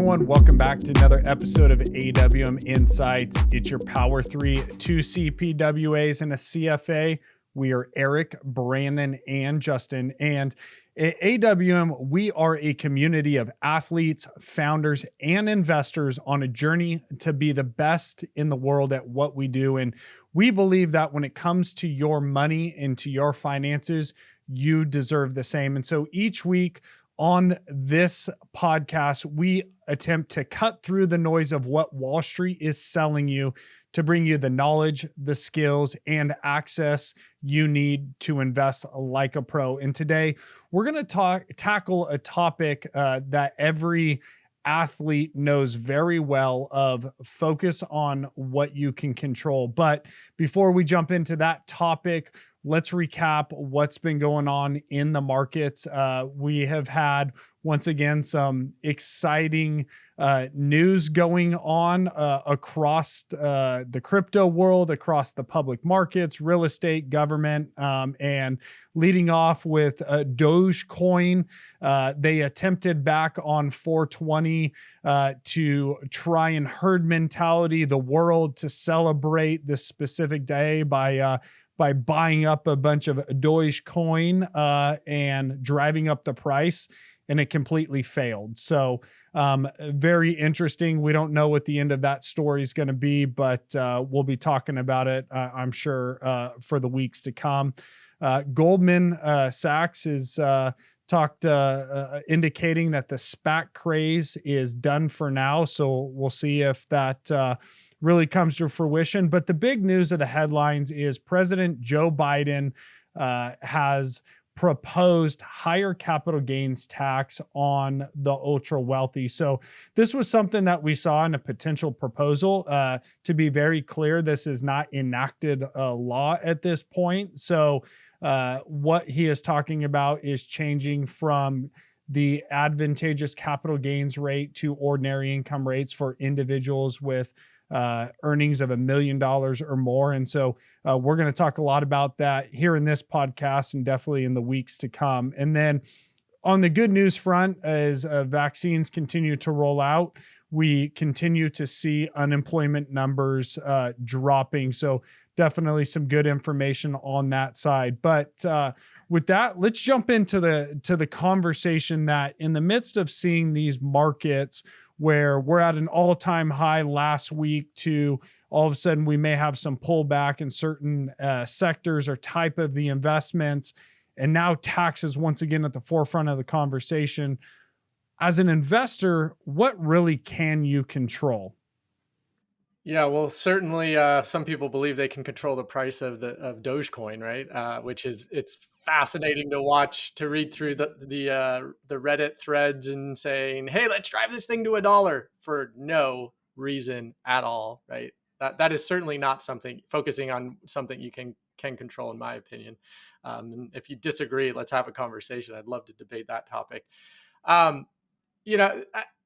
everyone. Welcome back to another episode of AWM Insights. It's your Power 3, 2 CPWAs, and a CFA. We are Eric, Brandon, and Justin. And at AWM, we are a community of athletes, founders, and investors on a journey to be the best in the world at what we do. And we believe that when it comes to your money and to your finances, you deserve the same. And so each week, on this podcast, we attempt to cut through the noise of what Wall Street is selling you to bring you the knowledge, the skills, and access you need to invest like a pro. And today, we're going to tackle a topic that every athlete knows very well of: focus on what you can control. But before we jump into that topic, let's recap what's been going on in the markets. We have had, once again, some exciting news going on across the crypto world, across the public markets, real estate, government, and leading off with Dogecoin. They attempted back on 420 to try and herd mentality the world to celebrate this specific day by buying up a bunch of Dogecoin and driving up the price, and it completely failed. So very interesting. We don't know what the end of that story is going to be, but we'll be talking about it, I'm sure, for the weeks to come. Goldman Sachs is indicating that the SPAC craze is done for now. So we'll see if that really comes to fruition. But the big news of the headlines is President Joe Biden has proposed higher capital gains tax on the ultra wealthy. So this was something that we saw in a potential proposal. To be very clear, this is not enacted law at this point. So what he is talking about is changing from the advantageous capital gains rate to ordinary income rates for individuals with earnings of $1 million or more. And so we're going to talk a lot about that here in this podcast and definitely in the weeks to come. And then on the good news front, as vaccines continue to roll out, we continue to see unemployment numbers dropping. So definitely some good information on that side. But with that, let's jump into the conversation that in the midst of seeing these markets where we're at an all-time high last week to all of a sudden we may have some pullback in certain sectors or type of the investments, and now taxes once again at the forefront of the conversation. As an investor, what really can you control? Yeah, well, certainly some people believe they can control the price of Dogecoin, right? Which it's fascinating to watch, to read through the Reddit threads and saying, "Hey, let's drive this thing to $1" for no reason at all, right? That is certainly not focusing on something you can control, in my opinion. And if you disagree, let's have a conversation. I'd love to debate that topic. You know.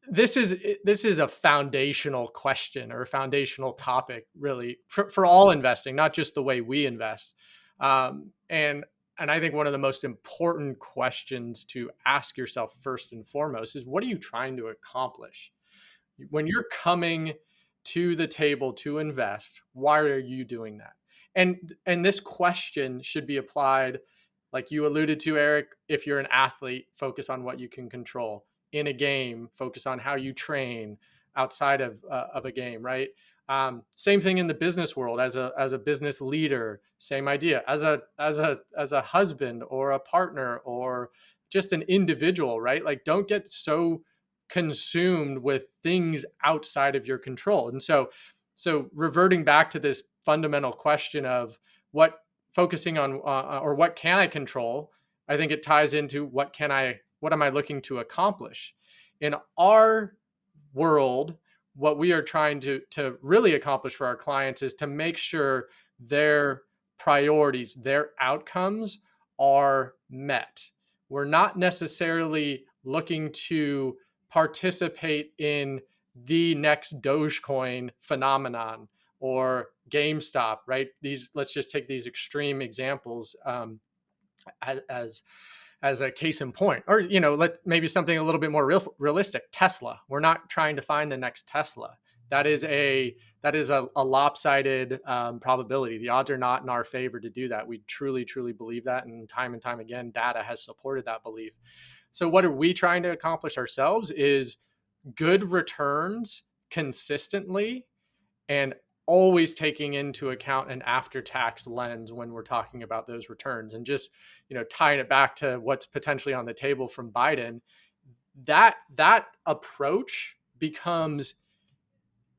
This is a foundational question or a foundational topic, really, for all investing, not just the way we invest. And I think one of the most important questions to ask yourself first and foremost is, what are you trying to accomplish? When you're coming to the table to invest, why are you doing that? And this question should be applied, like you alluded to, Eric. If you're an athlete, focus on what you can control. In a game, focus on how you train outside of a game, right? Same thing in the business world. As a business leader, same idea. As a husband or a partner or just an individual, right? Like, don't get so consumed with things outside of your control. And so reverting back to this fundamental question of focusing on or what can I control, I think it ties into what am I looking to accomplish? In our world, what we are trying to really accomplish for our clients is to make sure their priorities, their outcomes are met. We're not necessarily looking to participate in the next Dogecoin phenomenon or GameStop, right? Let's just take these extreme examples as as a case in point. Or, maybe something a little bit more realistic. Tesla. We're not trying to find the next Tesla. That is a lopsided probability. The odds are not in our favor to do that. We truly, truly believe that, and time again, data has supported that belief. So what are we trying to accomplish ourselves is good returns consistently, and always taking into account an after-tax lens when we're talking about those returns. And just, tying it back to what's potentially on the table from Biden, that approach becomes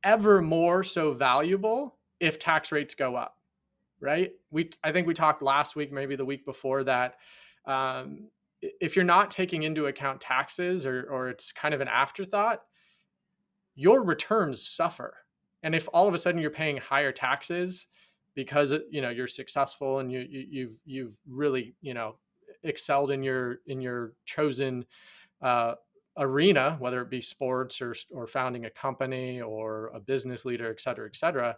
ever more so valuable if tax rates go up, right? I think we talked last week, maybe the week before that. If you're not taking into account taxes, or it's kind of an afterthought, your returns suffer. And if all of a sudden you're paying higher taxes because you're successful and you've really excelled in your chosen arena, whether it be sports or founding a company or a business leader, et cetera,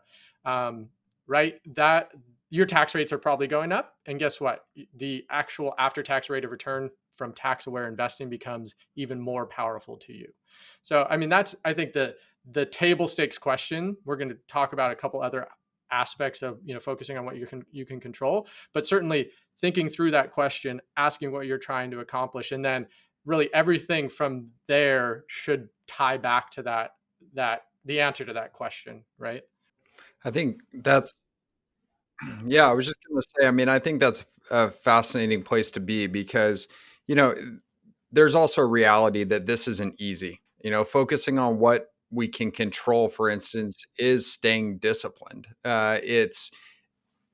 right? That your tax rates are probably going up. And guess what? The actual after-tax rate of return from tax-aware investing becomes even more powerful to you. So, I mean, that's, I think, the table stakes question. We're going to talk about a couple other aspects of, focusing on what you can control, but certainly thinking through that question, asking what you're trying to accomplish, and then really everything from there should tie back to that the answer to that question, right? I think that's, yeah, I was just going to say, I mean, I think that's a fascinating place to be because, you know, there's also a reality that this isn't easy. Focusing on what we can control, for instance, is staying disciplined. It's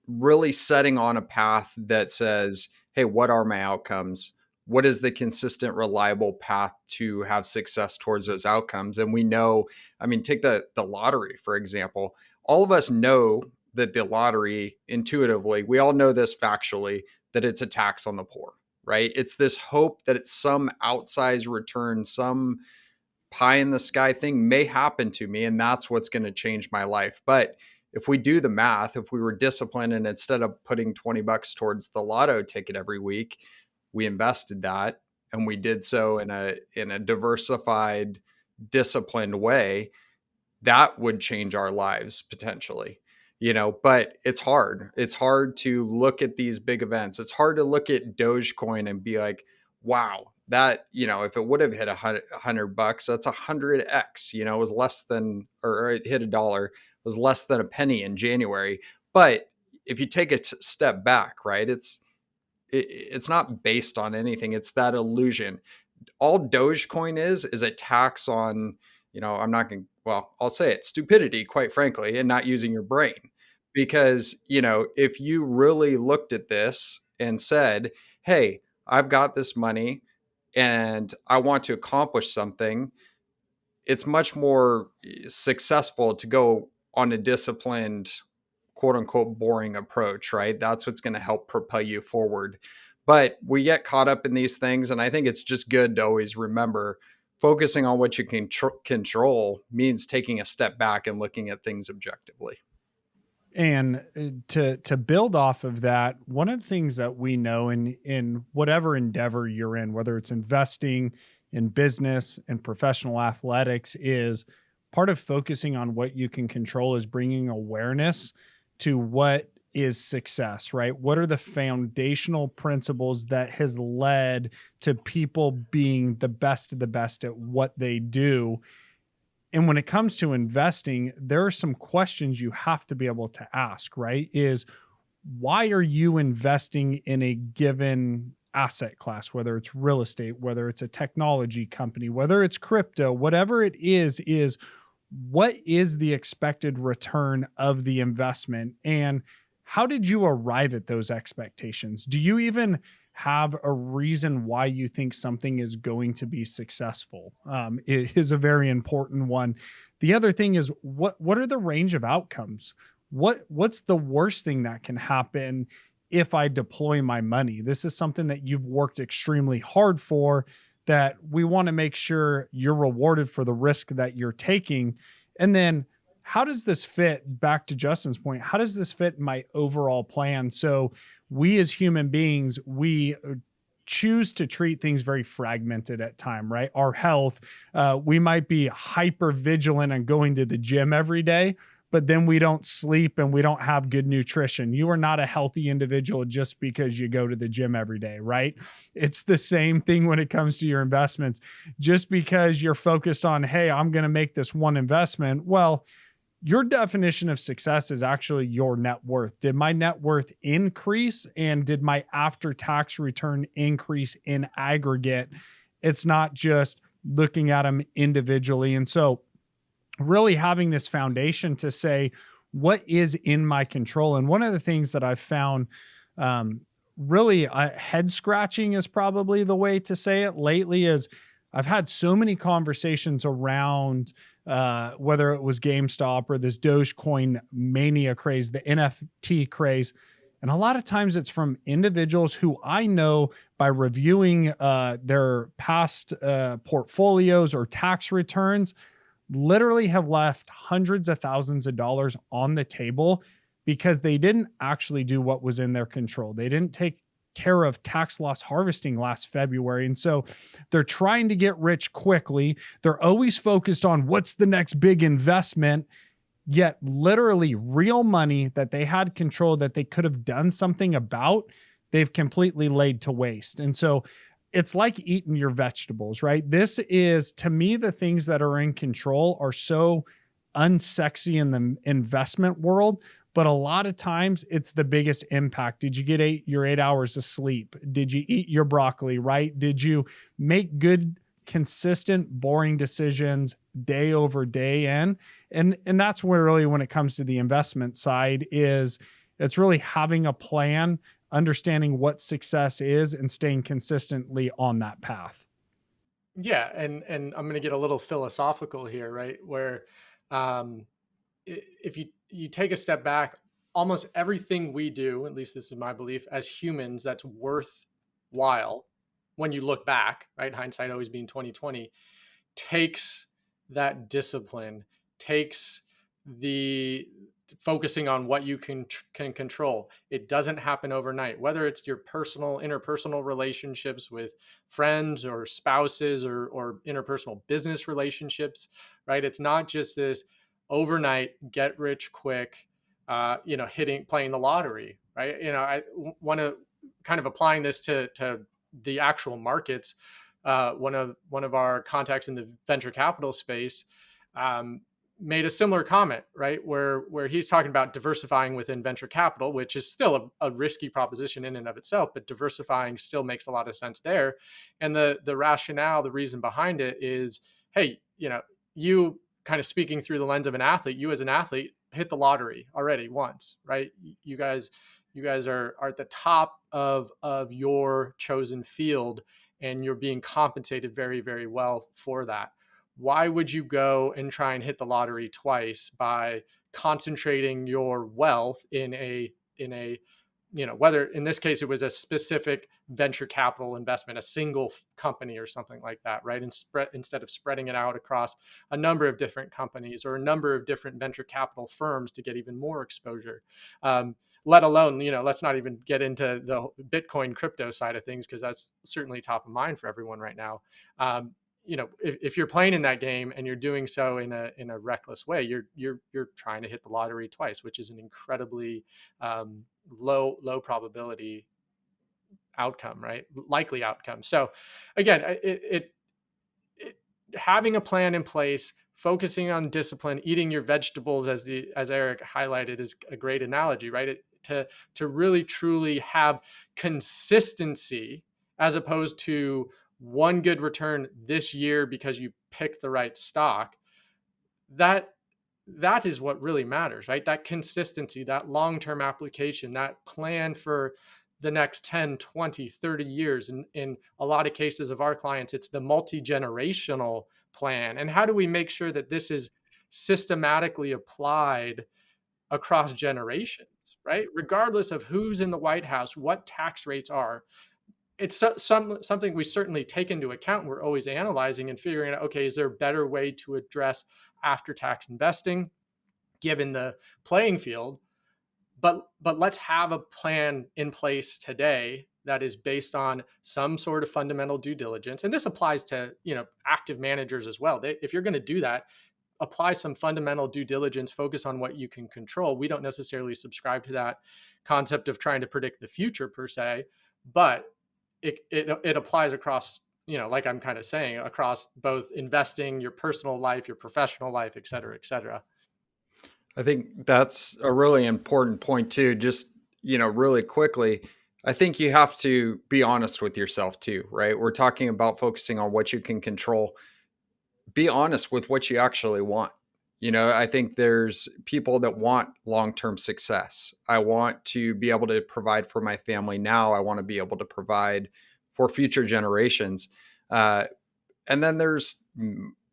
really setting on a path that says, hey, what are my outcomes? What is the consistent, reliable path to have success towards those outcomes? And we know, I mean, take the lottery, for example. All of us know that the lottery, intuitively, we all know this factually, that it's a tax on the poor, right? It's this hope that it's some outsized return, some pie in the sky thing may happen to me, and that's what's going to change my life. But if we do the math, if we were disciplined and instead of putting $20 towards the lotto ticket every week, we invested that and we did so in a diversified, disciplined way, that would change our lives potentially. But it's hard to look at these big events. It's hard to look at Dogecoin and be like, wow, that, if it would have hit $100, that's 100x. It was less than, or it hit $1, it was less than a penny in January. But if you take a step back, right, it's not based on anything. It's that illusion. All Dogecoin is a tax on, I'm not going to, well, I'll say it, stupidity, quite frankly, and not using your brain. Because, if you really looked at this and said, hey, I've got this money and I want to accomplish something, it's much more successful to go on a disciplined, quote unquote, boring approach, right? That's what's going to help propel you forward. But we get caught up in these things. And I think it's just good to always remember focusing on what you can control means taking a step back and looking at things objectively. And to build off of that, one of the things that we know in whatever endeavor you're in, whether it's investing, in business, and professional athletics, is part of focusing on what you can control is bringing awareness to what is success, right? What are the foundational principles that has led to people being the best of the best at what they do? And when it comes to investing, there are some questions you have to be able to ask, right? Is why are you investing in a given asset class, whether it's real estate, whether it's a technology company, whether it's crypto, whatever it is what is the expected return of the investment? And how did you arrive at those expectations? Do you even have a reason why you think something is going to be successful? It is a very important one. The other thing is what are the range of outcomes? What's the worst thing that can happen if I deploy my money? This is something that you've worked extremely hard for, that we want to make sure you're rewarded for the risk that you're taking. And then how does this fit, back to Justin's point, how does this fit in my overall plan? So we as human beings, we choose to treat things very fragmented at time, right? Our health, we might be hyper vigilant on going to the gym every day, but then we don't sleep and we don't have good nutrition. You are not a healthy individual just because you go to the gym every day, right? It's the same thing when it comes to your investments. Just because you're focused on, hey, I'm going to make this one investment, well, your definition of success is actually your net worth. Did my net worth increase and did my after tax return increase in aggregate? It's not just looking at them individually. And so, really having this foundation to say, what is in my control? And one of the things that I've found really head scratching is probably the way to say it lately is I've had so many conversations around whether it was GameStop or this Dogecoin mania craze, the NFT craze. And a lot of times it's from individuals who I know by reviewing their past portfolios or tax returns, literally have left hundreds of thousands of dollars on the table because they didn't actually do what was in their control. They didn't take care of tax loss harvesting last February. And so they're trying to get rich quickly. They're always focused on what's the next big investment, yet literally real money that they had control that they could have done something about, they've completely laid to waste. And so it's like eating your vegetables, right? This is, to me, the things that are in control are so unsexy in the investment world, but a lot of times it's the biggest impact. Did you get your 8 hours of sleep? Did you eat your broccoli, right? Did you make good, consistent, boring decisions day over day in? And that's where really when it comes to the investment side is it's really having a plan, understanding what success is and staying consistently on that path. Yeah, and I'm going to get a little philosophical here, right? Where um, if you take a step back, almost everything we do, at least this is my belief, as humans, that's worthwhile when you look back, right? Hindsight always being 2020, takes that discipline, takes the focusing on what you can control. It doesn't happen overnight, whether it's your interpersonal relationships with friends or spouses or interpersonal business relationships, right? It's not just this overnight get rich quick, playing the lottery, right? I want to kind of applying this to the actual markets. One of our contacts in the venture capital space made a similar comment, right? Where he's talking about diversifying within venture capital, which is still a risky proposition in and of itself, but diversifying still makes a lot of sense there. And the rationale, the reason behind it is, hey, you kind of speaking through the lens of an athlete, you as an athlete hit the lottery already once, right? You guys are at the top of your chosen field, and you're being compensated very, very well for that. Why would you go and try and hit the lottery twice by concentrating your wealth in a whether in this case it was a specific venture capital investment, a single company or something like that, right? And instead of spreading it out across a number of different companies or a number of different venture capital firms to get even more exposure. Let alone, let's not even get into the Bitcoin crypto side of things, because that's certainly top of mind for everyone right now. If you're playing in that game and you're doing so in a reckless way, you're trying to hit the lottery twice, which is an incredibly low probability outcome, right? Likely outcome. So again, it having a plan in place, focusing on discipline, eating your vegetables, as Eric highlighted, is a great analogy, right? To really truly have consistency, as opposed to one good return this year because you picked the right stock. That is what really matters, right? That consistency, that long-term application, that plan for the next 10, 20, 30 years. And in a lot of cases of our clients, it's the multi-generational plan. And how do we make sure that this is systematically applied across generations, right? Regardless of who's in the White House, what tax rates are. It's something we certainly take into account. We're always analyzing and figuring out, okay, is there a better way to address after-tax investing given the playing field? But let's have a plan in place today that is based on some sort of fundamental due diligence. And this applies to, active managers as well. If you're going to do that, apply some fundamental due diligence, focus on what you can control. We don't necessarily subscribe to that concept of trying to predict the future per se, but it applies across, like I'm kind of saying, across both investing, your personal life, your professional life, et cetera, et cetera. I think that's a really important point too. Just, really quickly, I think you have to be honest with yourself too, right? We're talking about focusing on what you can control. Be honest with what you actually want. I think there's people that want long-term success. I want to be able to provide for my family now. I want to be able to provide for future generations. And then there's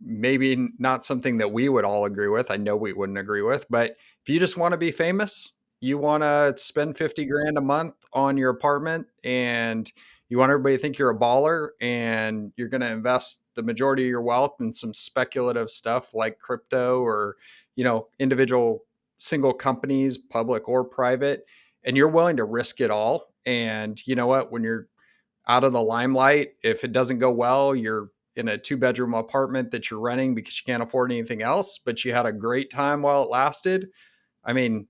maybe not something that we would all agree with. I know we wouldn't agree with, but if you just want to be famous, you want to spend 50 grand a month on your apartment and you want everybody to think you're a baller and you're going to invest the majority of your wealth in some speculative stuff like crypto or, individual single companies, public or private, and you're willing to risk it all. And you know what, when you're out of the limelight, if it doesn't go well, you're in a 2-bedroom apartment that you're renting because you can't afford anything else, but you had a great time while it lasted. I mean,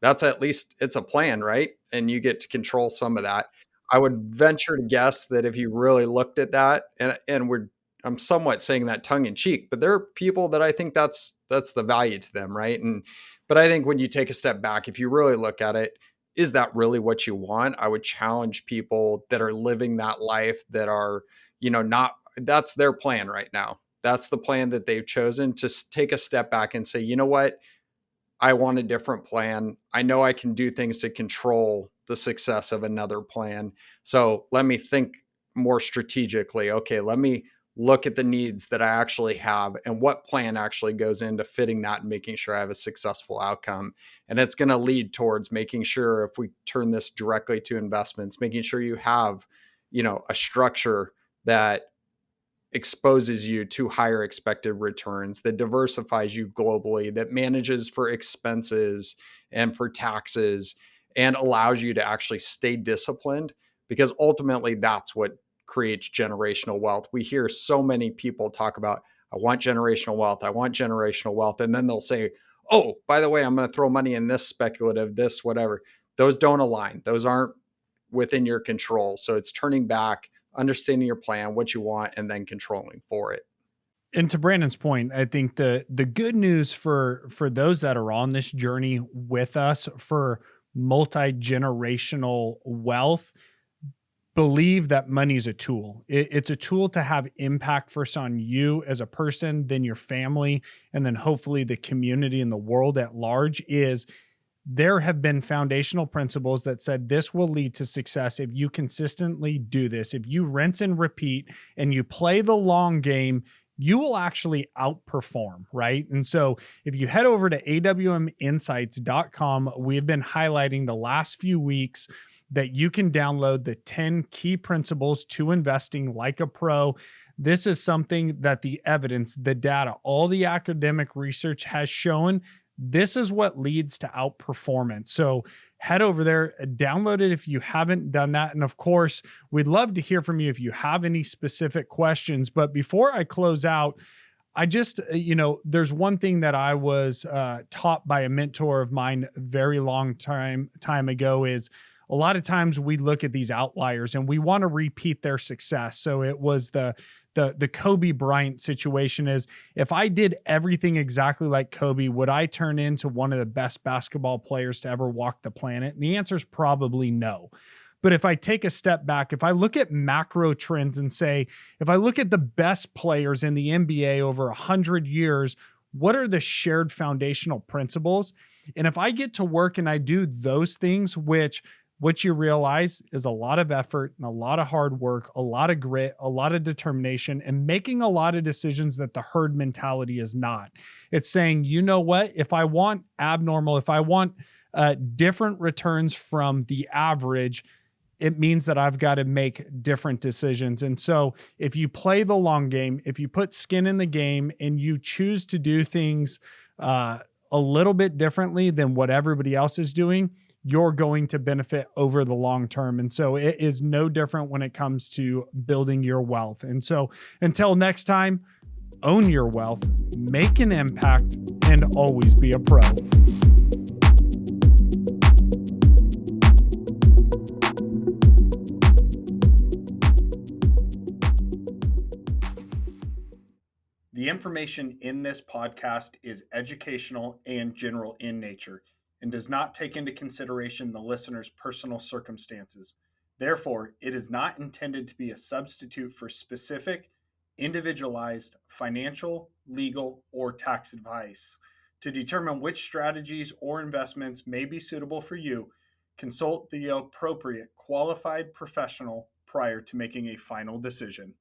that's at least it's a plan, right? And you get to control some of that. I would venture to guess that if you really looked at that, and I'm somewhat saying that tongue in cheek, but there are people that I think that's the value to them, right? But I think when you take a step back, if you really look at it, is that really what you want? I would challenge people that are living that life that are, not that's their plan right now. That's the plan that they've chosen to take a step back and say, you know what? I want a different plan. I know I can do things to control the success of another plan. So let me think more strategically. Okay, let me look at the needs that I actually have and what plan actually goes into fitting that and making sure I have a successful outcome. And it's going to lead towards making sure, if we turn this directly to investments, making sure you have, a structure that exposes you to higher expected returns, that diversifies you globally, that manages for expenses and for taxes, and allows you to actually stay disciplined, because ultimately that's what creates generational wealth. We hear so many people talk about, I want generational wealth, I want generational wealth. And then they'll say, oh, by the way, I'm going to throw money in this speculative, this, whatever. Those don't align. Those aren't within your control. So it's turning back, understanding your plan, what you want, and then controlling for it. And to Brandon's point, I think the good news for those that are on this journey with us for multi-generational wealth, believe that money is a tool. It's a tool to have impact first on you as a person, then your family, and then hopefully the community and the world at large. There have been foundational principles that said this will lead to success if you consistently do this. If you rinse and repeat and you play the long game, you will actually outperform, right? And so if you head over to awminsights.com, we have been highlighting the last few weeks that you can download the 10 key principles to investing like a pro. This is something that the evidence, the data, all the academic research has shown. This is what leads to outperformance. So head over there, download it if you haven't done that. And of course, we'd love to hear from you if you have any specific questions. But before I close out, I just, there's one thing that I was taught by a mentor of mine a very long time ago is a lot of times we look at these outliers and we want to repeat their success. So it was the Kobe Bryant situation is, if I did everything exactly like Kobe, would I turn into one of the best basketball players to ever walk the planet? And the answer is probably no. But if I take a step back, if I look at macro trends and say, if I look at the best players in the NBA over 100 years, what are the shared foundational principles? And if I get to work and I do those things, which what you realize is a lot of effort and a lot of hard work, a lot of grit, a lot of determination, and making a lot of decisions that the herd mentality is not. It's saying, you know what, if I want abnormal, if I want different returns from the average, it means that I've got to make different decisions. And so if you play the long game, if you put skin in the game and you choose to do things a little bit differently than what everybody else is doing, you're going to benefit over the long term. And so it is no different when it comes to building your wealth. And so until next time, own your wealth, make an impact, and always be a pro. The information in this podcast is educational and general in nature and does not take into consideration the listener's personal circumstances. Therefore, it is not intended to be a substitute for specific, individualized financial, legal, or tax advice. To determine which strategies or investments may be suitable for you, consult the appropriate qualified professional prior to making a final decision.